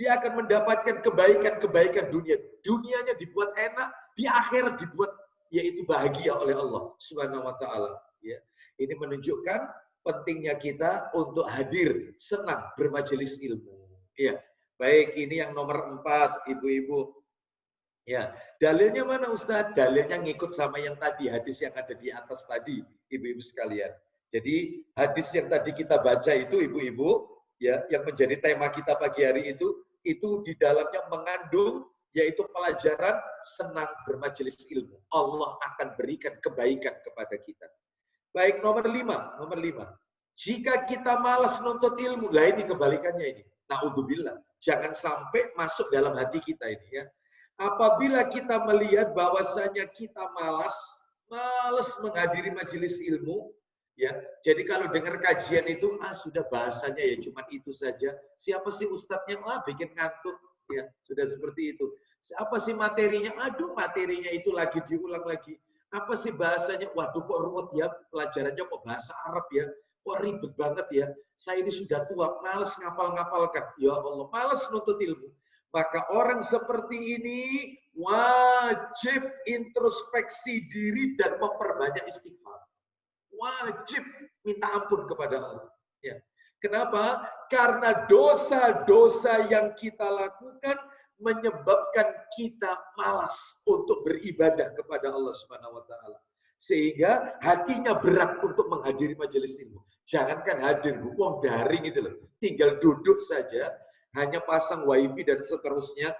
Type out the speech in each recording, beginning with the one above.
dia akan mendapatkan kebaikan-kebaikan dunia. Dunianya dibuat enak, di akhirat dibuat yaitu bahagia oleh Allah Subhanahu wa taala, ya. Ini menunjukkan pentingnya kita untuk hadir, senang bermajelis ilmu. Ya. Baik, ini yang nomor 4, Ibu-ibu. Ya, dalilnya mana Ustadz? Dalilnya ngikut sama yang tadi, hadis yang ada di atas tadi, Ibu-ibu sekalian. Jadi, hadis yang tadi kita baca itu, Ibu-ibu, ya, yang menjadi tema kita pagi hari itu di dalamnya mengandung yaitu pelajaran senang bermajelis ilmu. Allah akan berikan kebaikan kepada kita. Baik, nomor 5. Jika kita malas nuntut ilmu, lah ini kebalikannya ini. Na'udzubillah. Jangan sampai masuk dalam hati kita ini, ya. Apabila kita melihat bahwasanya kita malas menghadiri majelis ilmu, ya. Jadi kalau dengar kajian itu, sudah bahasanya ya cuman itu saja. Siapa sih ustadznya? Bikin ngantuk, ya. Sudah seperti itu. Apa sih materinya? Aduh, materinya itu lagi diulang lagi. Apa sih bahasanya? Waduh, kok ruwet ya, pelajarannya kok bahasa Arab ya, kok ribet banget ya. Saya ini sudah tua, malas ngapal-ngapalkan. Ya Allah, malas nuntut ilmu. Maka orang seperti ini wajib introspeksi diri dan memperbanyak istighfar. Wajib minta ampun kepada Allah. Ya. Kenapa? Karena dosa-dosa yang kita lakukan menyebabkan kita malas untuk beribadah kepada Allah Subhanahu wa taala. Sehingga hatinya berat untuk menghadiri majelis ilmu. Jangankan hadir, wong daring itu loh. Tinggal duduk saja, hanya pasang wifi dan seterusnya,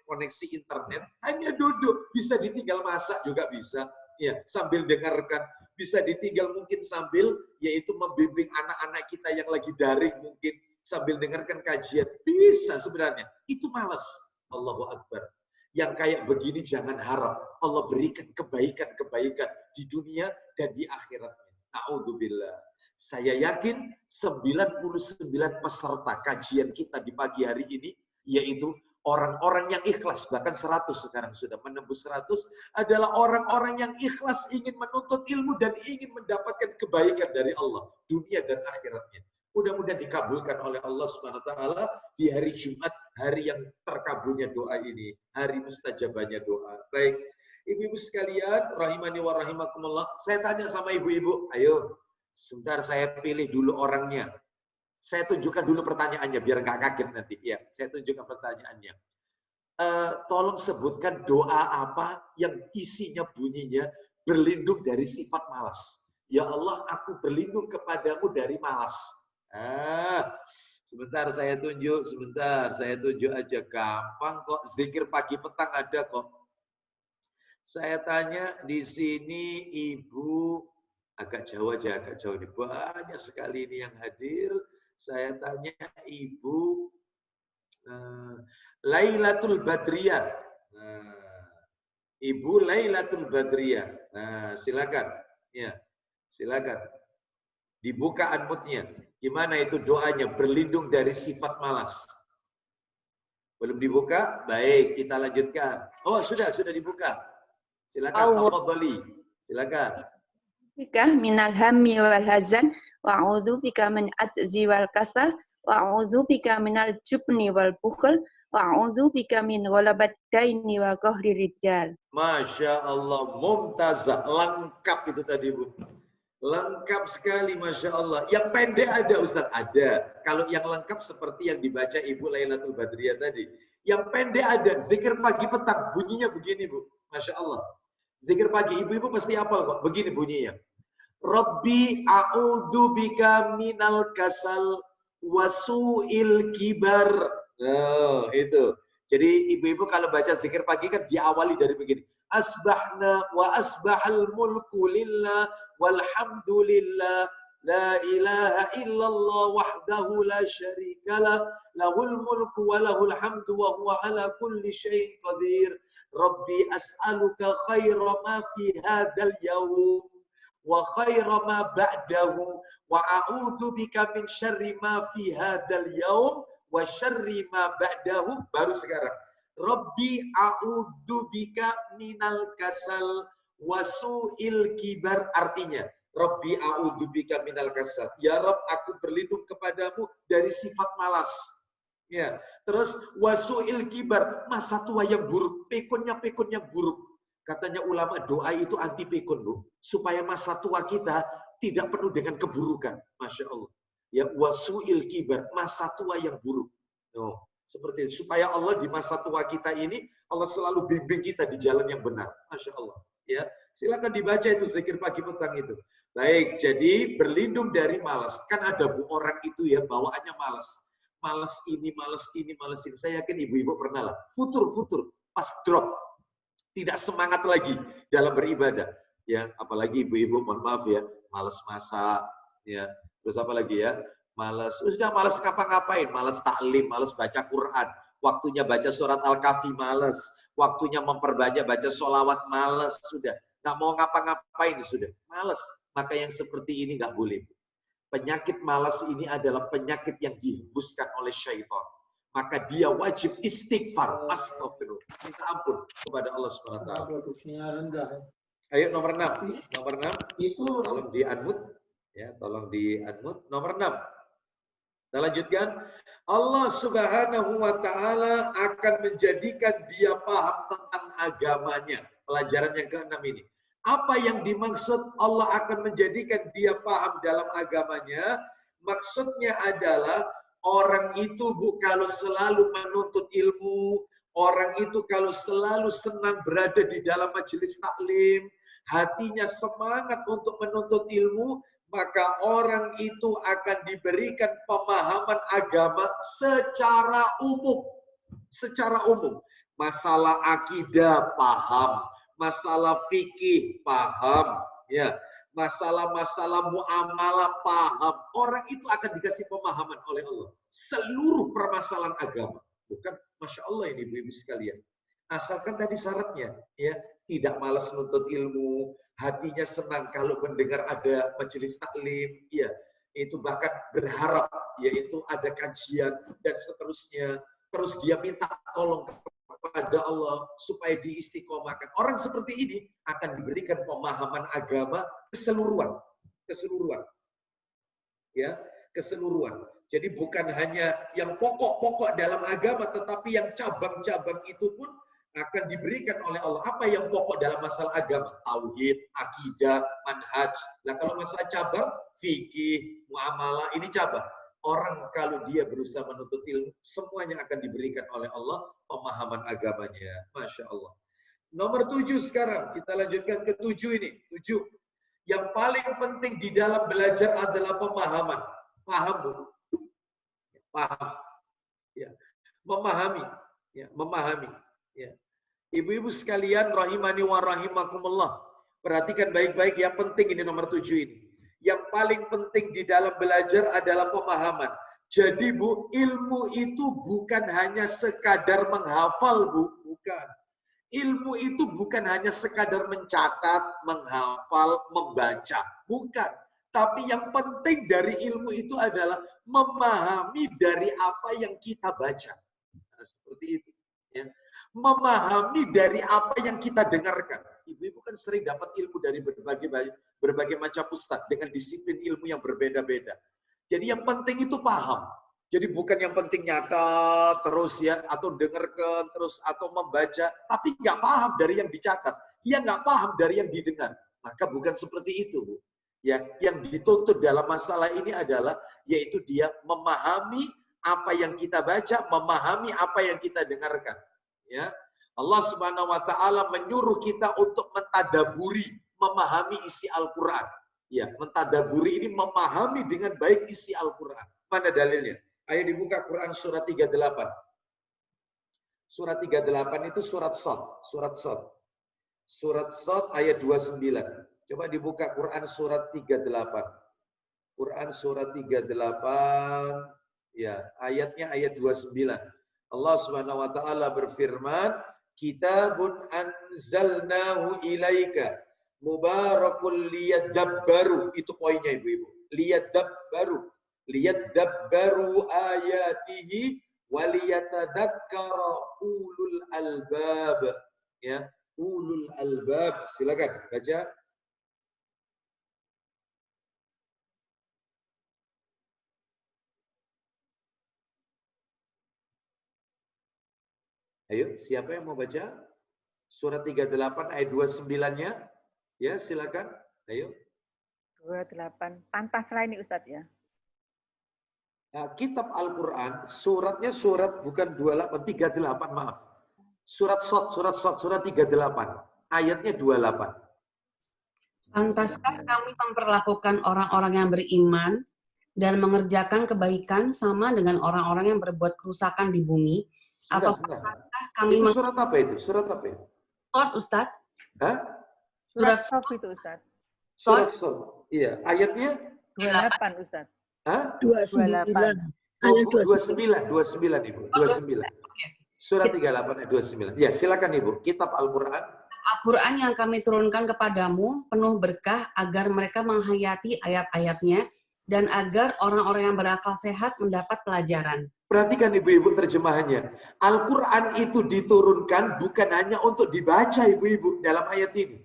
koneksi internet, hanya duduk, bisa ditinggal masak juga bisa. Ya, sambil dengarkan, bisa ditinggal mungkin sambil yaitu membimbing anak-anak kita yang lagi daring mungkin sambil dengarkan kajian. Bisa sebenarnya. Itu malas. Allahu Akbar. Yang kayak begini jangan harap Allah berikan kebaikan-kebaikan di dunia dan di akhiratnya. Na'udzubillah. Saya yakin 99 peserta kajian kita di pagi hari ini, yaitu orang-orang yang ikhlas, bahkan 100 sekarang sudah menembus 100, adalah orang-orang yang ikhlas ingin menuntut ilmu dan ingin mendapatkan kebaikan dari Allah, dunia dan akhiratnya. Mudah-mudahan dikabulkan oleh Allah Subhanahu wa taala di hari Jumat, hari yang terkabulnya doa ini, hari mustajabahnya doa. Baik, ibu-ibu sekalian, rahimani wa rahimakumullah. Saya tanya sama ibu-ibu, ayo, sebentar saya pilih dulu orangnya. Saya tunjukkan dulu pertanyaannya biar nggak kaget nanti. Ya, saya tunjukkan pertanyaannya. Tolong sebutkan doa apa yang isinya bunyinya berlindung dari sifat malas. Ya Allah, aku berlindung kepadamu dari malas. Sebentar saya tunjuk aja, gampang kok, zikir pagi petang ada kok. Saya tanya di sini ibu, agak jauh aja, agak jauh nih, banyak sekali ini yang hadir. Saya tanya ibu Lailatul Badriyah. Ibu Lailatul Badriyah. Silakan. Ya, silakan. Dibuka unmute-nya. Gimana itu doanya? Berlindung dari sifat malas. Belum dibuka? Baik, kita lanjutkan. Oh, sudah dibuka. Silakan, tafadhali. Silakan. Bika minal hammi wal hazan wa a'udzu bika min azzi wal kasal wa a'udzu bika minal jubni wal bukhl wa a'udzu bika min ghalabat daini wa qahri rijal. Masya Allah, mumtazah, lengkap itu tadi Bu. Lengkap sekali, Masya Allah. Yang pendek ada Ustaz? Ada. Kalau yang lengkap seperti yang dibaca Ibu Lailatul Badriyah tadi. Yang pendek ada, zikir pagi petang. Bunyinya begini Bu, Masya Allah. Zikir pagi, ibu-ibu pasti hafal kok. Begini bunyinya. Rabbi a'udzu bika minal kasal wasu'il kibar. Nah, itu. Jadi ibu-ibu kalau baca zikir pagi kan diawali dari begini. Asbahna wa asbahal mulku lillah walhamdulillah la ilaha illallah wahdahu la syarikalah lahul mulku wa lahul hamdu wa huwa ala kulli syai'in qadir. Rabbi as'aluka khaira ma fi hadzal yaum wa khaira ma ba'dahu wa a'udzu bika min syarri ma fi hadzal yaum wa syarri ma ba'dahu. Baru sekarang Rabbi a'udzu bika minal kasal wa su'il kibar. Artinya Rabbi a'udzu bika minal kasal, ya Rabb, aku berlindung kepadamu dari sifat malas. Ya, terus wasuil kibar, masa tua yang buruk, pekunnya buruk. Katanya ulama doa itu anti pekun, Bu, supaya masa tua kita tidak penuh dengan keburukan. Masya Allah. Ya, wasuil kibar, masa tua yang buruk. Oh, seperti itu. Supaya Allah di masa tua kita ini, Allah selalu bimbing kita di jalan yang benar. Masya Allah. Ya, silakan dibaca itu zikir pagi petang itu. Baik, jadi berlindung dari malas. Kan ada Bu orang itu ya bawaannya malas. Males ini, males ini, males ini. Saya yakin ibu-ibu pernah lah. Futur, pas drop. Tidak semangat lagi dalam beribadah. Ya, apalagi ibu-ibu, mohon maaf ya, males masak, ya. Terus apa lagi ya? Sudah males ngapa-ngapain, males taklim, males baca Quran. Waktunya baca surat Al-Kahfi, males. Waktunya memperbanyak baca sholawat, males. Sudah. Nggak mau ngapa-ngapain, sudah. Males. Maka yang seperti ini nggak boleh. Penyakit malas ini adalah penyakit yang dihembuskan oleh syaitan. Maka dia wajib istighfar, astagfirullah, minta ampun kepada Allah SWT. Ayo nomor 6. Nomor 6. Tolong di-unmute. Ya, tolong di-unmute. Nomor 6. Kita lanjutkan. Allah Subhanahu wa taala akan menjadikan dia paham tentang agamanya. Pelajaran yang ke-6 ini. Apa yang dimaksud Allah akan menjadikan dia paham dalam agamanya? Maksudnya adalah orang itu kalau selalu menuntut ilmu, orang itu kalau selalu senang berada di dalam majelis taklim, hatinya semangat untuk menuntut ilmu, maka orang itu akan diberikan pemahaman agama secara umum. Secara umum. Masalah akidah paham, masalah fikih paham, ya, masalah-masalah muamalah paham. Orang itu akan dikasih pemahaman oleh Allah. Seluruh permasalahan agama, bukan, masya Allah ini ibu-ibu sekalian. Asalkan tadi syaratnya, ya, tidak malas menuntut ilmu, hatinya senang kalau mendengar ada majelis taklim, ya, itu bahkan berharap, yaitu ada kajian dan seterusnya. Terus dia minta tolong kepada Allah supaya diistiqomahkan. Orang seperti ini akan diberikan pemahaman agama keseluruhan. Ya, keseluruhan. Jadi bukan hanya yang pokok-pokok dalam agama, tetapi yang cabang-cabang itu pun akan diberikan oleh Allah. Apa yang pokok dalam masalah agama? Tauhid, akidah, manhaj. Nah, kalau masalah cabang, fikih, muamalah, ini cabang. Orang kalau dia berusaha menuntut ilmu, semuanya akan diberikan oleh Allah pemahaman agamanya. Masya Allah. Nomor 7 sekarang. Kita lanjutkan ke 7 ini. 7. Yang paling penting di dalam belajar adalah pemahaman. Paham, Bu? Paham. Ya. Memahami. Ya. Memahami. Ya. Ibu-ibu sekalian, rahimani wa rahimakumullah. Perhatikan baik-baik, yang penting ini nomor 7 ini. Yang paling penting di dalam belajar adalah pemahaman. Jadi Bu, ilmu itu bukan hanya sekadar menghafal, Bu. Bukan. Ilmu itu bukan hanya sekadar mencatat, menghafal, membaca. Bukan. Tapi yang penting dari ilmu itu adalah memahami dari apa yang kita baca. Nah, seperti itu. Ya. Memahami dari apa yang kita dengarkan. Ibu-ibu kan sering dapat ilmu dari berbagai macam ustadz dengan disiplin ilmu yang berbeda-beda. Jadi yang penting itu paham. Jadi bukan yang penting nyata terus ya, atau dengarkan terus, atau membaca, tapi nggak paham dari yang dicatat. Dia nggak paham dari yang didengar. Maka bukan seperti itu, Bu. Ya, yang dituntut dalam masalah ini adalah, yaitu dia memahami apa yang kita baca, memahami apa yang kita dengarkan. Ya, Allah Subhanahu wa taala menyuruh kita untuk mentadaburi, memahami isi Al-Qur'an. Ya, mentadaburi ini memahami dengan baik isi Al-Qur'an. Mana dalilnya? Ayo dibuka Quran surat 38. Surat 38 itu surat Shad, surat Shad. Surat Shad ayat 29. Coba dibuka Quran surat 38. Quran surat 38, ya, ayatnya ayat 29. Allah Subhanahu wa taala berfirman, "Kitabun anzalnahu ilaika mubarakul liyadabbaru." Itu poinnya ibu-ibu. Liyadabbaru. Liyadabbaru ayatihi waliyatadzakkara ulul albab. Ya, ulul albab. Silakan baca. Ayo, siapa yang mau baca? Surat 38 ayat 29-nya. Ya, silakan. Ayo. 28. Pantaslah ini Ustadz ya. Nah, kitab Al-Quran, suratnya surat bukan 28, 38, maaf. Surat 38. Ayatnya 28. Pantaskah kami memperlakukan orang-orang yang beriman dan mengerjakan kebaikan sama dengan orang-orang yang berbuat kerusakan di bumi? Atau pantaskah kami itu surat apa itu? Surat apa itu? Surat Ustadz? Hah? Surat Sof itu Ustadz. Surat Sof. Iya, ayatnya 28 Ustadz. Hah? 29. Ayat 29 Ibu. 29. Surat 38 ayat 29. Ya, silakan Ibu. Kitab Al-Quran. Al-Quran yang kami turunkan kepadamu penuh berkah agar mereka menghayati ayat-ayatnya dan agar orang-orang yang berakal sehat mendapat pelajaran. Perhatikan ibu-ibu terjemahannya. Al-Quran itu diturunkan bukan hanya untuk dibaca ibu-ibu dalam ayat ini.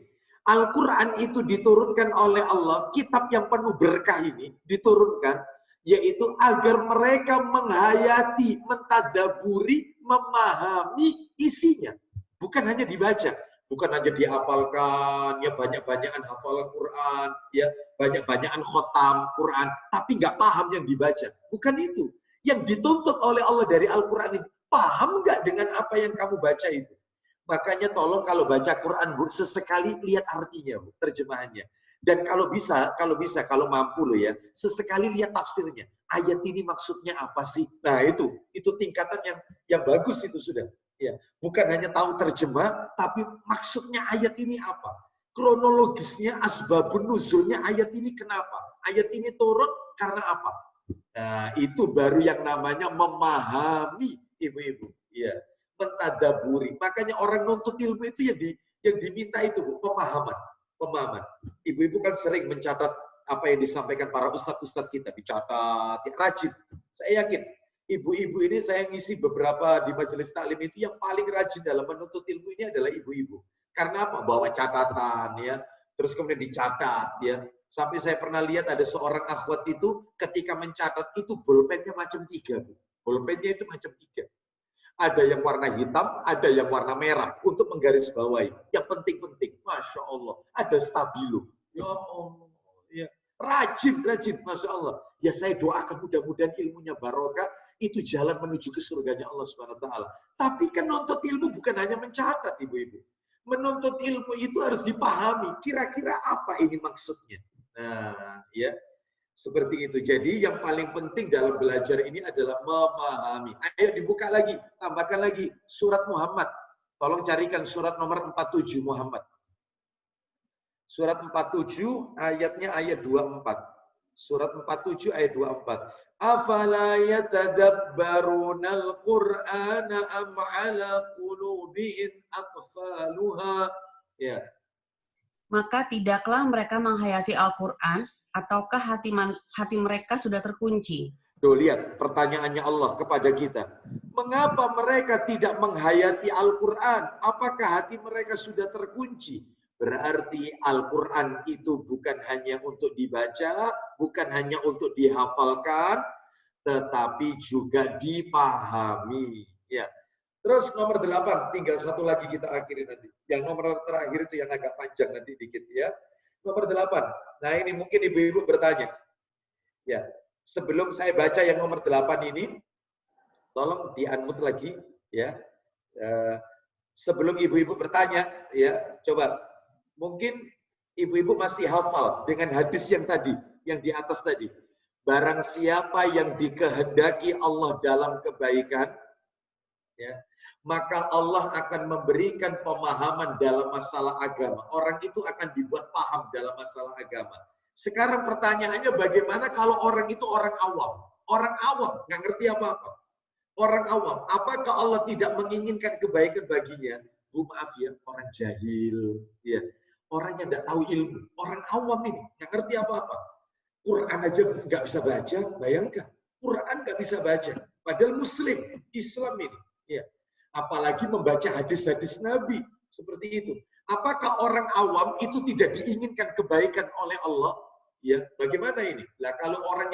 Al-Quran itu diturunkan oleh Allah, kitab yang penuh berkah ini diturunkan, yaitu agar mereka menghayati, mentadaburi, memahami isinya. Bukan hanya dibaca, bukan hanya dihafalkan, ya banyak-banyakan hafalan Quran, ya banyak-banyakan khotam Quran, tapi nggak paham yang dibaca. Bukan itu. Yang dituntut oleh Allah dari Al-Quran itu, paham nggak dengan apa yang kamu baca itu? Makanya tolong kalau baca Quran, Bu, sesekali lihat artinya, Bu, terjemahannya. Dan kalau kalau mampu loh ya, sesekali lihat tafsirnya. Ayat ini maksudnya apa sih? Nah, itu tingkatan yang bagus itu sudah. Ya, bukan hanya tahu terjemah, tapi maksudnya ayat ini apa? Kronologisnya, asbabun nuzulnya ayat ini kenapa? Ayat ini turun karena apa? Nah, itu baru yang namanya memahami, ibu-ibu. Ya, mentadaburi. Makanya orang nuntut ilmu itu yang diminta itu, Bu, pemahaman. Ibu-ibu kan sering mencatat apa yang disampaikan para ustadz-ustadz kita, dicatat, ya, rajin. Saya yakin ibu-ibu ini, saya ngisi beberapa di majelis taklim itu, yang paling rajin dalam menuntut ilmu ini adalah ibu-ibu. Karena apa? Bawa catatan, ya, terus kemudian dicatat, ya. Sampai saya pernah lihat ada seorang akhwat itu ketika mencatat itu bolpennya macam 3, Bu. Bolpennya itu macam 3. Ada yang warna hitam, ada yang warna merah untuk menggarisbawahi. Yang penting-penting, Masya Allah. Ada stabilo. Ya Allah. Ya. Rajin, Masya Allah. Ya, saya doakan mudah-mudahan ilmunya barokah, itu jalan menuju ke surganya Allah Subhanahu wa taala. Tapi kan menuntut ilmu bukan hanya mencatat, ibu-ibu. Menuntut ilmu itu harus dipahami. Kira-kira apa ini maksudnya? Nah, ya. Seperti itu. Jadi yang paling penting dalam belajar ini adalah memahami. Ayo dibuka lagi, tambahkan lagi surat Muhammad. Tolong carikan surat nomor 47 Muhammad. Surat 47 ayatnya ayat 24. Surat 47 ayat 24. Afala yatadabbarunal Qur'ana am 'ala qulubin aqfaluha. Ya. Maka tidaklah mereka menghayati Al-Quran, ataukah hati mereka sudah terkunci? Tuh, lihat pertanyaannya Allah kepada kita. Mengapa mereka tidak menghayati Al-Quran? Apakah hati mereka sudah terkunci? Berarti Al-Quran itu bukan hanya untuk dibaca, bukan hanya untuk dihafalkan, tetapi juga dipahami. Ya. Terus nomor 8, tinggal satu lagi kita akhiri nanti. Yang nomor terakhir itu yang agak panjang nanti dikit ya. Nomor 8. Nah, ini mungkin ibu-ibu bertanya. Ya, sebelum saya baca yang nomor 8 ini, tolong di-unmute lagi ya. Sebelum ibu-ibu bertanya ya, coba mungkin ibu-ibu masih hafal dengan hadis yang tadi, yang di atas tadi. Barang siapa yang dikehendaki Allah dalam kebaikan, ya, maka Allah akan memberikan pemahaman dalam masalah agama. Orang itu akan dibuat paham dalam masalah agama. Sekarang pertanyaannya, bagaimana kalau orang itu orang awam? Orang awam, nggak ngerti apa-apa. Orang awam, apakah Allah tidak menginginkan kebaikan baginya? Bu, maaf ya, orang jahil, ya, orang yang nggak tahu ilmu, orang awam ini nggak ngerti apa-apa. Quran aja nggak bisa baca, bayangkan. Quran nggak bisa baca, padahal Muslim, Islam ini, ya. Apalagi membaca hadis-hadis Nabi seperti itu. Apakah orang awam itu tidak diinginkan kebaikan oleh Allah? Ya, bagaimana ini? Lah kalau orang